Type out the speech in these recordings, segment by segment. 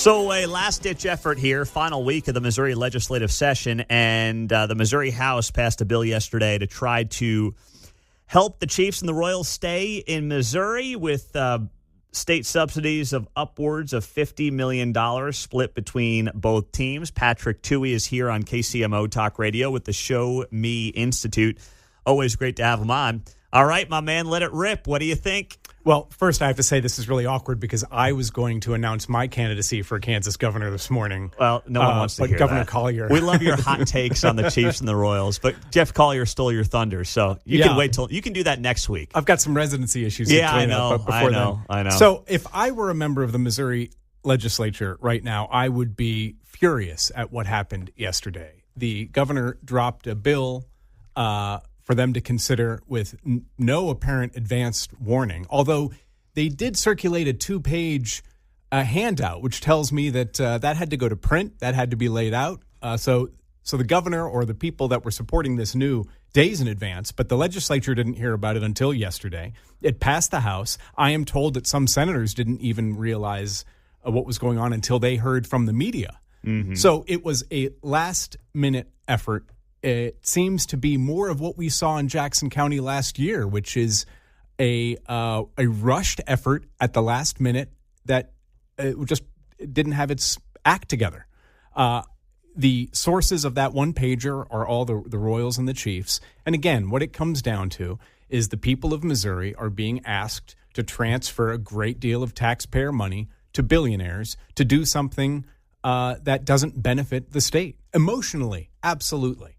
So a last-ditch effort here, final week of the Missouri legislative session, and the Missouri House passed a bill yesterday to try to help the Chiefs and the Royals stay in Missouri with state subsidies of upwards of $50 million split between both teams. Patrick Touhey is here on KCMO Talk Radio with the Show Me Institute. Always great to have him on. All right, my man, let it rip. What do you think? Well, first I have to say this is really awkward because I was going to announce my candidacy for Kansas governor this morning. Well, no one wants to hear Governor that. Collier. We love your hot takes on the Chiefs and the Royals, but Jeff Collier stole your thunder, so you can wait till you can do that next week. I've got some residency issues. Yeah, to I know. I know. So if I were a member of the Missouri legislature right now, I would be furious at what happened yesterday. The governor dropped a bill for them to consider with no apparent advanced warning, although they did circulate a 2-page handout, which tells me that that had to go to print, that had to be laid out. So the governor or the people that were supporting this knew days in advance, but the legislature didn't hear about it until yesterday. It passed the House. I am told that some senators didn't even realize what was going on until they heard from the media. Mm-hmm. So it was a last-minute effort. It seems to be more of what we saw in Jackson County last year, which is a rushed effort at the last minute that just didn't have its act together. The sources of that one-pager are all the Royals and the Chiefs. And again, what it comes down to is the people of Missouri are being asked to transfer a great deal of taxpayer money to billionaires to do something that doesn't benefit the state. Emotionally, absolutely.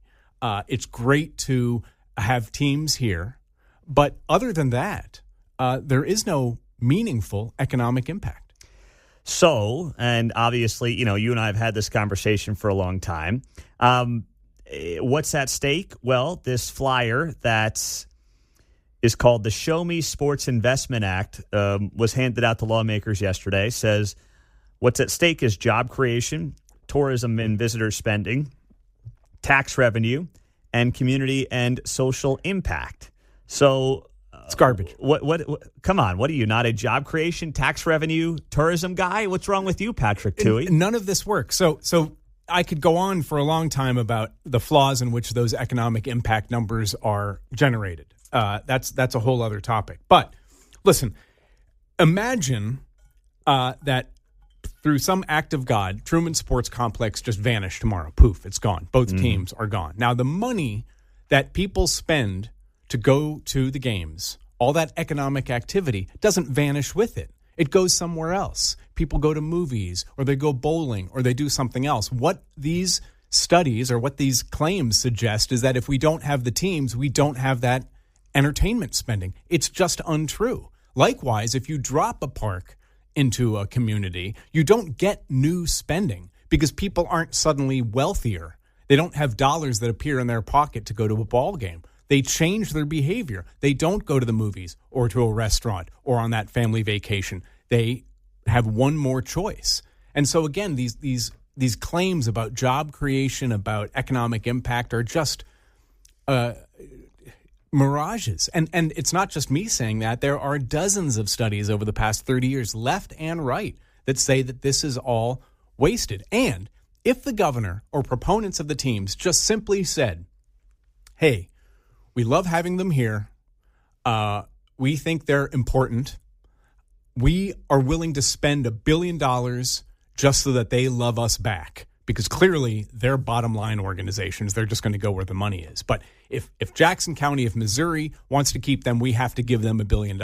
It's great to have teams here. But other than that, there is no meaningful economic impact. So, and obviously, you and I have had this conversation for a long time. What's at stake? Well, this flyer that is called the Show Me Sports Investment Act was handed out to lawmakers yesterday. Says what's at stake is job creation, tourism and visitor spending, tax revenue, and community and social impact. So it's garbage. What? Come on. What are you, not a job creation, tax revenue, tourism guy? What's wrong with you, Patrick Touhey? None of this works. So I could go on for a long time about the flaws in which those economic impact numbers are generated. That's a whole other topic. But listen, imagine that through some act of God, Truman Sports Complex just vanished tomorrow. Poof, it's gone. Both teams are gone. Now, the money that people spend to go to the games, all that economic activity doesn't vanish with it. It goes somewhere else. People go to movies or they go bowling or they do something else. What these studies or what these claims suggest is that if we don't have the teams, we don't have that entertainment spending. It's just untrue. Likewise, if you drop a park into a community, you don't get new spending because people aren't suddenly wealthier. They don't have dollars that appear in their pocket to go to a ball game. They change their behavior. They don't go to the movies or to a restaurant or on that family vacation. They have one more choice. And so again, these claims about job creation, about economic impact are just mirages. And it's not just me saying that. There are dozens of studies over the past 30 years, left and right, that say that this is all wasted. And if the governor or proponents of the teams just simply said, hey, we love having them here. We think they're important. We are willing to spend $1 billion just so that they love us back, because clearly they're bottom line organizations. They're just going to go where the money is. But if Jackson County, if Missouri wants to keep them, we have to give them $1 billion.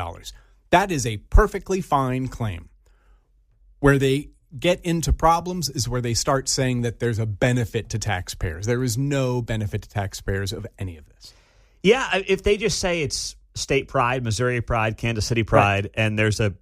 That is a perfectly fine claim. Where they get into problems is where they start saying that there's a benefit to taxpayers. There is no benefit to taxpayers of any of this. Yeah, if they just say it's state pride, Missouri pride, Kansas City pride, right, and there's a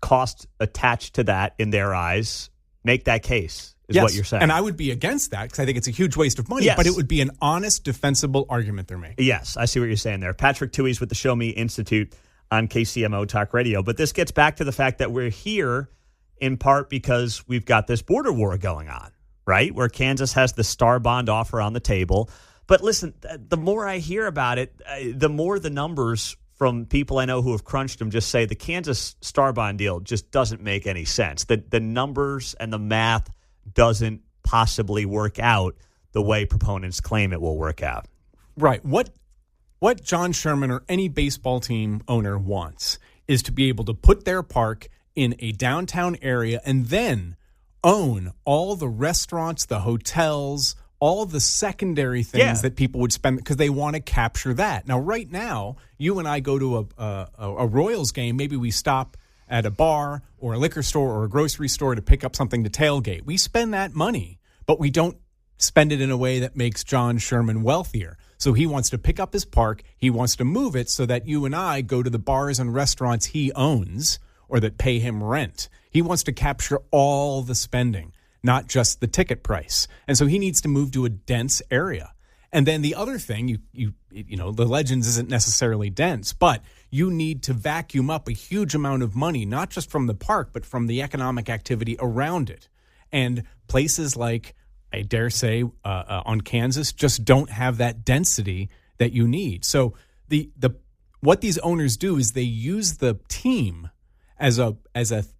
cost attached to that in their eyes, make that case, is what you're saying. And I would be against that because I think it's a huge waste of money, but it would be an honest, defensible argument they're making. Yes, I see what you're saying there. Patrick Touhey's with the Show Me Institute on KCMO Talk Radio. But this gets back to the fact that we're here in part because we've got this border war going on, right, where Kansas has the Star Bond offer on the table. But listen, the more I hear about it, the more the numbers from people I know who have crunched them just say the Kansas Star Bond deal just doesn't make any sense. The numbers and the math doesn't possibly work out the way proponents claim it will work out. Right. What John Sherman or any baseball team owner wants is to be able to put their park in a downtown area and then own all the restaurants, the hotels, all the secondary things that people would spend because they want to capture that. Now, right now, you and I go to a Royals game. Maybe we stop at a bar or a liquor store or a grocery store to pick up something to tailgate. We spend that money, but we don't spend it in a way that makes John Sherman wealthier. So he wants to pick up his park. He wants to move it so that you and I go to the bars and restaurants he owns or that pay him rent. He wants to capture all the spending, not just the ticket price. And so he needs to move to a dense area. And then the other thing, you know, the Legends isn't necessarily dense, but you need to vacuum up a huge amount of money, not just from the park, but from the economic activity around it. And places like, I dare say, on Kansas just don't have that density that you need. So what these owners do is they use the team as a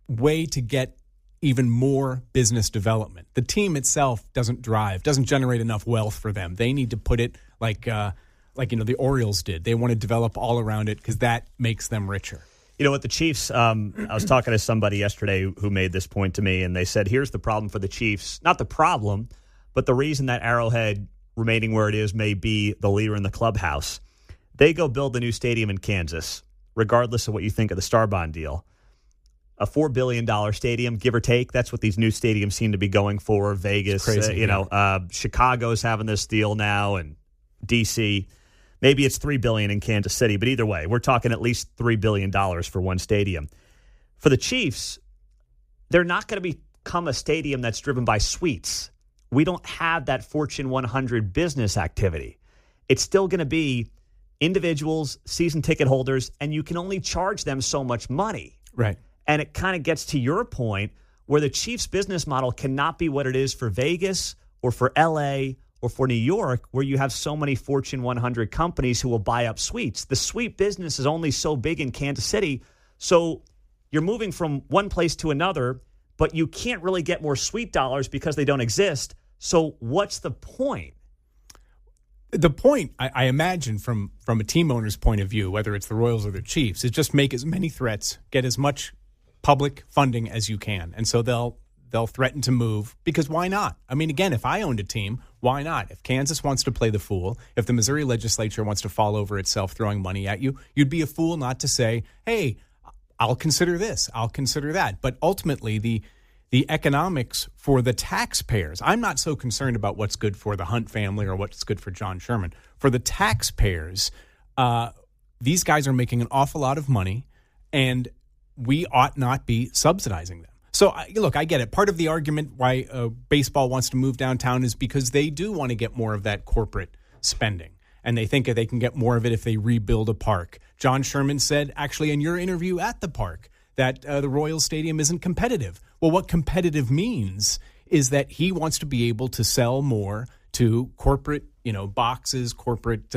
way to get even more business development. The team itself doesn't generate enough wealth for them. They need to put it like the Orioles did. They want to develop all around it because that makes them richer. You know what, the Chiefs, I was talking to somebody yesterday who made this point to me, and they said, here's the problem for the Chiefs. Not the problem, but the reason that Arrowhead remaining where it is may be the leader in the clubhouse. They go build the new stadium in Kansas, regardless of what you think of the Star Bond deal. A $4 billion stadium, give or take. That's what these new stadiums seem to be going for. Vegas, crazy, Chicago's having this deal now, and D.C. Maybe it's $3 billion in Kansas City, but either way, we're talking at least $3 billion for one stadium. For the Chiefs, they're not going to become a stadium that's driven by suites. We don't have that Fortune 100 business activity. It's still going to be individuals, season ticket holders, and you can only charge them so much money. Right. And it kind of gets to your point where the Chiefs' business model cannot be what it is for Vegas or for L.A. or for New York, where you have so many Fortune 100 companies who will buy up suites. The suite business is only so big in Kansas City, so you're moving from one place to another, but you can't really get more suite dollars because they don't exist. So what's the point? The point, I imagine, from a team owner's point of view, whether it's the Royals or the Chiefs, is just make as many threats, get as much public funding as you can. And so they'll threaten to move because why not? I mean, again, if I owned a team, why not? If Kansas wants to play the fool, if the Missouri legislature wants to fall over itself throwing money at you, you'd be a fool not to say, hey, I'll consider this, I'll consider that. But ultimately, the economics for the taxpayers, I'm not so concerned about what's good for the Hunt family or what's good for John Sherman. For the taxpayers, these guys are making an awful lot of money, and we ought not be subsidizing them. So, look, I get it. Part of the argument why baseball wants to move downtown is because they do want to get more of that corporate spending, and they think that they can get more of it if they rebuild a park. John Sherman said, actually, in your interview at the park, that the Royals Stadium isn't competitive. Well, what competitive means is that he wants to be able to sell more to corporate, boxes, corporate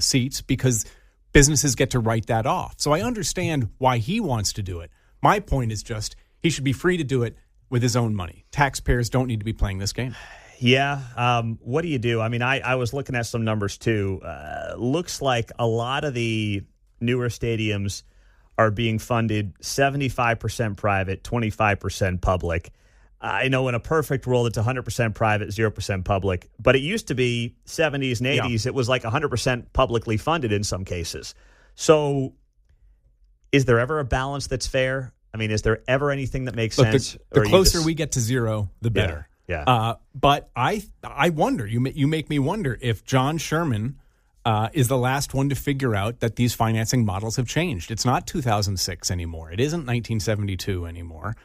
seats, because businesses get to write that off. So I understand why he wants to do it. My point is just he should be free to do it with his own money. Taxpayers don't need to be playing this game. Yeah. What do you do? I mean, I was looking at some numbers too. Looks like a lot of the newer stadiums are being funded 75% private, 25% public. I know in a perfect world, it's 100% private, 0% public. But it used to be 70s and 80s. Yeah. It was like 100% publicly funded in some cases. So is there ever a balance that's fair? I mean, is there ever anything that makes sense? The closer we get to zero, the better. Yeah. But I wonder, you make me wonder if John Sherman is the last one to figure out that these financing models have changed. It's not 2006 anymore. It isn't 1972 anymore.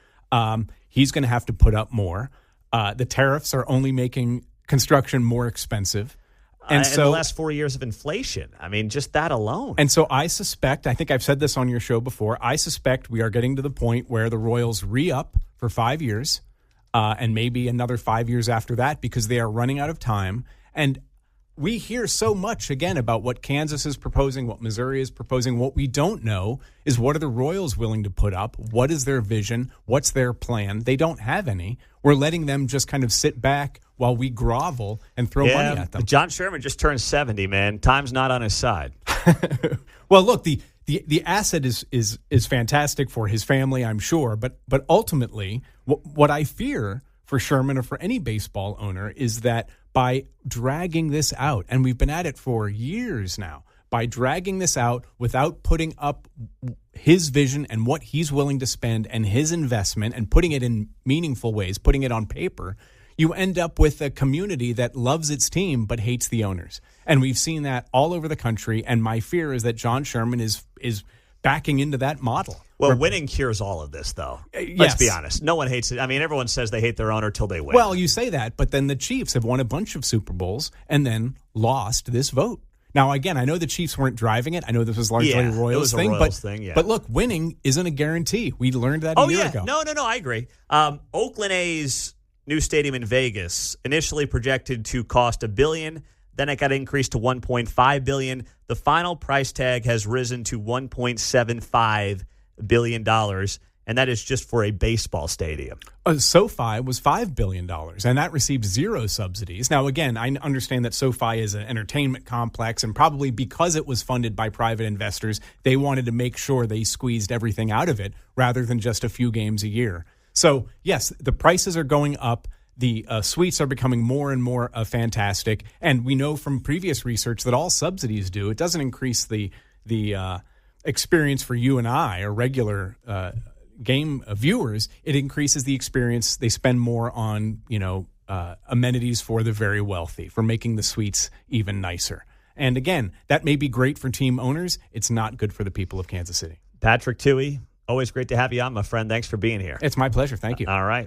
He's going to have to put up more. The tariffs are only making construction more expensive. And so the last 4 years of inflation, I mean, just that alone. And so I think I've said this on your show before, I suspect we are getting to the point where the Royals re-up for 5 years and maybe another 5 years after that because they are running out of time. And we hear so much, again, about what Kansas is proposing, what Missouri is proposing. What we don't know is what are the Royals willing to put up? What is their vision? What's their plan? They don't have any. We're letting them just kind of sit back while we grovel and throw money at them. John Sherman just turned 70, man. Time's not on his side. Well, look, the asset is fantastic for his family, I'm sure. But ultimately, what I fear for Sherman or for any baseball owner is that by dragging this out, and we've been at it for years now, by dragging this out without putting up his vision and what he's willing to spend and his investment and putting it in meaningful ways, putting it on paper, you end up with a community that loves its team but hates the owners. And we've seen that all over the country, and my fear is that John Sherman is backing into that model. Well, winning cures all of this, though. Let's be honest. No one hates it. I mean, everyone says they hate their owner till they win. Well, you say that, but then the Chiefs have won a bunch of Super Bowls and then lost this vote. Now, again, I know the Chiefs weren't driving it. I know this was largely a Royals thing. But look, winning isn't a guarantee. We learned that a year ago. No, I agree. Oakland A's new stadium in Vegas, initially projected to cost $1 billion. Then it got increased to $1.5 billion. The final price tag has risen to $1.75 billion, and that is just for a baseball stadium. SoFi was $5 billion, and that received zero subsidies. Now, again, I understand that SoFi is an entertainment complex, and probably because it was funded by private investors, they wanted to make sure they squeezed everything out of it rather than just a few games a year. So, yes, the prices are going up. The suites are becoming more and more fantastic, and we know from previous research that all subsidies do. It doesn't increase the experience for you and I, or regular game viewers. It increases the experience. They spend more on amenities for the very wealthy, for making the suites even nicer. And again, that may be great for team owners. It's not good for the people of Kansas City. Patrick Touhey, always great to have you on, my friend. Thanks for being here. It's my pleasure. Thank you. All right.